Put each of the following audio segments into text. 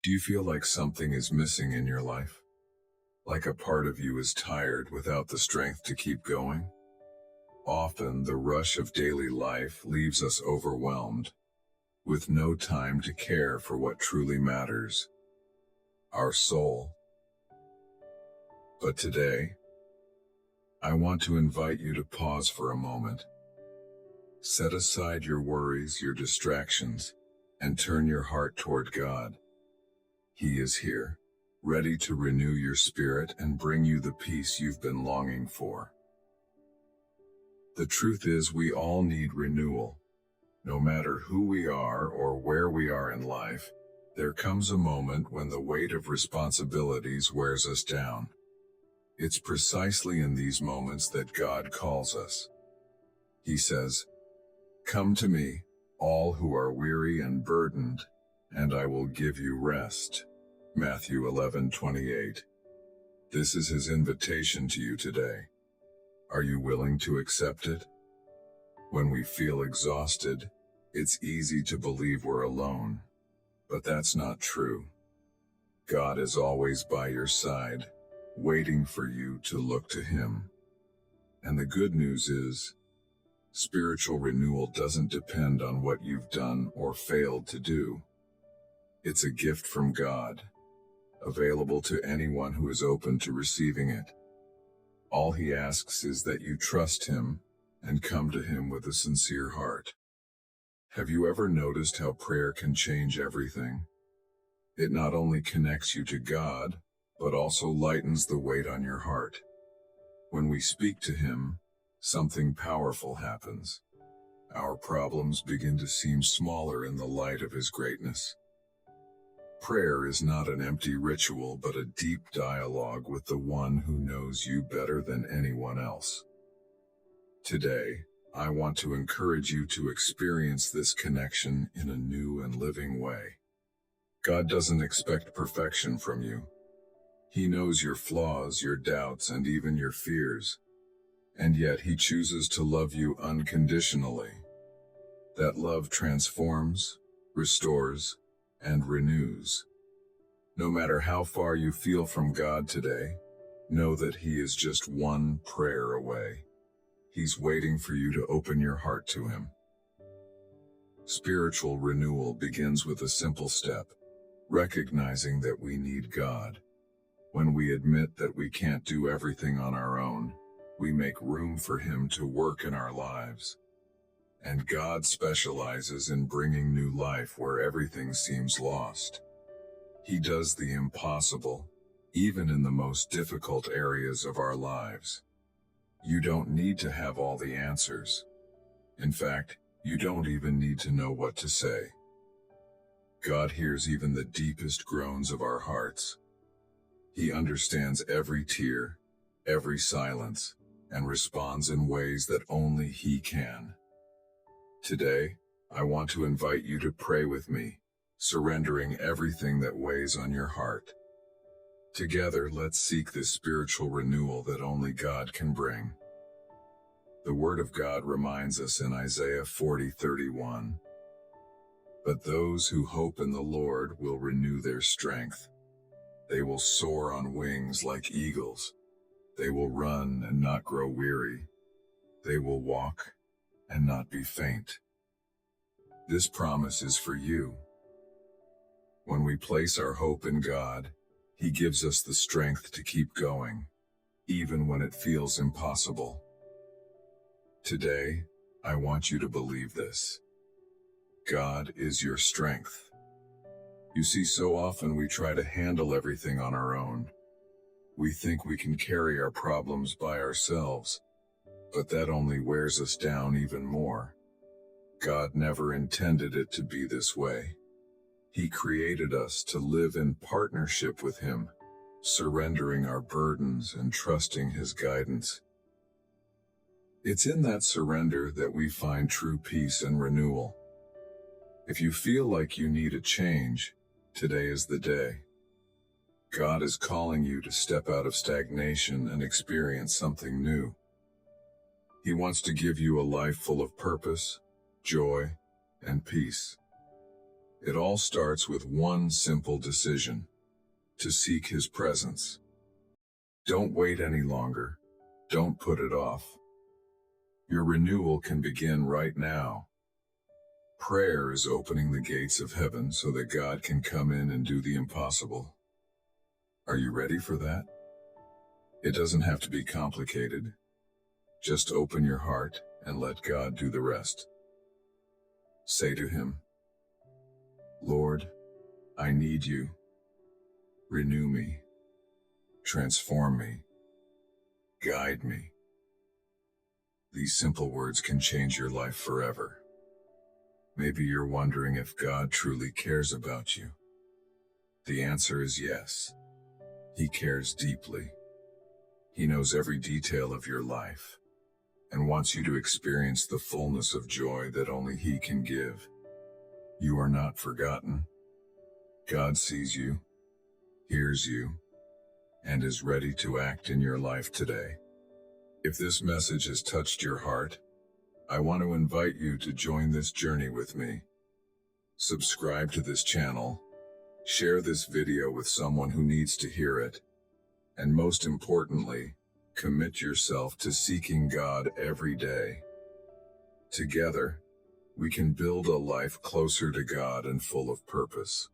Do you feel like something is missing in your life? Like a part of you is tired without the strength to keep going? Often, the rush of daily life leaves us overwhelmed, with no time to care for what truly matters, our soul. But today, I want to invite you to pause for a moment. Set aside your worries, your distractions, and turn your heart toward God. He is here, ready to renew your spirit and bring you the peace you've been longing for. The truth is, we all need renewal. No matter who we are or where we are in life, there comes a moment when the weight of responsibilities wears us down. It's precisely in these moments that God calls us. He says, "Come to me, all who are weary and burdened, and I will give you rest." Matthew 11:28. This is his invitation to you today. Are you willing to accept it? When we feel exhausted, it's easy to believe we're alone. But that's not true. God is always by your side, waiting for you to look to him. And the good news is, spiritual renewal doesn't depend on what you've done or failed to do. It's a gift from God, available to anyone who is open to receiving it. All he asks is that you trust him and come to him with a sincere heart. Have you ever noticed how prayer can change everything? It not only connects you to God, but also lightens the weight on your heart. When we speak to him, something powerful happens. Our problems begin to seem smaller in the light of his greatness. Prayer is not an empty ritual, but a deep dialogue with the one who knows you better than anyone else. Today, I want to encourage you to experience this connection in a new and living way. God doesn't expect perfection from you. He knows your flaws, your doubts, and even your fears. And yet he chooses to love you unconditionally. That love transforms, restores, and renews. No matter how far you feel from God today, know that he is just one prayer away. He's waiting for you to open your heart to him. Spiritual renewal begins with a simple step, recognizing that we need God. When we admit that we can't do everything on our own, we make room for him to work in our lives. And God specializes in bringing new life where everything seems lost. He does the impossible, even in the most difficult areas of our lives. You don't need to have all the answers. In fact, you don't even need to know what to say. God hears even the deepest groans of our hearts. He understands every tear, every silence, and responds in ways that only he can. Today, I want to invite you to pray with me, surrendering everything that weighs on your heart. Together, let's seek this spiritual renewal that only God can bring. The Word of God reminds us in Isaiah 40:31, "But those who hope in the Lord will renew their strength. They will soar on wings like eagles. They will run and not grow weary. They will walk and not be faint." This promise is for you. When we place our hope in God, he gives us the strength to keep going, even when it feels impossible. Today, I want you to believe this. God is your strength. You see, so often we try to handle everything on our own. We think we can carry our problems by ourselves, but that only wears us down even more. God never intended it to be this way. He created us to live in partnership with him, surrendering our burdens and trusting his guidance. It's in that surrender that we find true peace and renewal. If you feel like you need a change, today is the day. God is calling you to step out of stagnation and experience something new. He wants to give you a life full of purpose, joy, and peace. It all starts with one simple decision: to seek His presence. Don't wait any longer. Don't put it off. Your renewal can begin right now. Prayer is opening the gates of heaven so that God can come in and do the impossible. Are you ready for that? It doesn't have to be complicated. Just open your heart and let God do the rest. Say to Him, Lord, I need you. Renew me. Transform me. Guide me. These simple words can change your life forever. Maybe you're wondering if God truly cares about you. The answer is yes. He cares deeply. He knows every detail of your life and wants you to experience the fullness of joy that only He can give. You are not forgotten. God sees you, hears you, and is ready to act in your life today. If this message has touched your heart, I want to invite you to join this journey with me. Subscribe to this channel, share this video with someone who needs to hear it, and most importantly, commit yourself to seeking God every day. Together, we can build a life closer to God and full of purpose.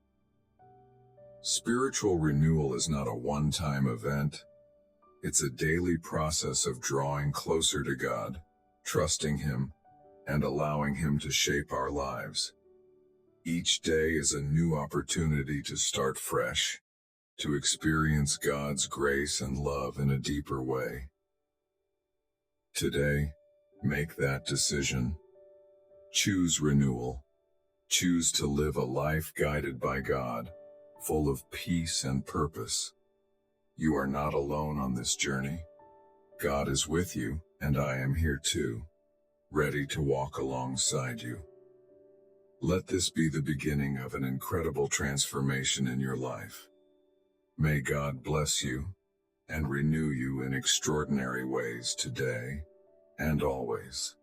Spiritual renewal is not a one-time event. It's a daily process of drawing closer to God, trusting Him, and allowing Him to shape our lives. Each day is a new opportunity to start fresh, to experience God's grace and love in a deeper way. Today, make that decision. Choose renewal. Choose to live a life guided by God, full of peace and purpose. You are not alone on this journey. God is with you, and I am here too, ready to walk alongside you. Let this be the beginning of an incredible transformation in your life. May God bless you and renew you in extraordinary ways today and always.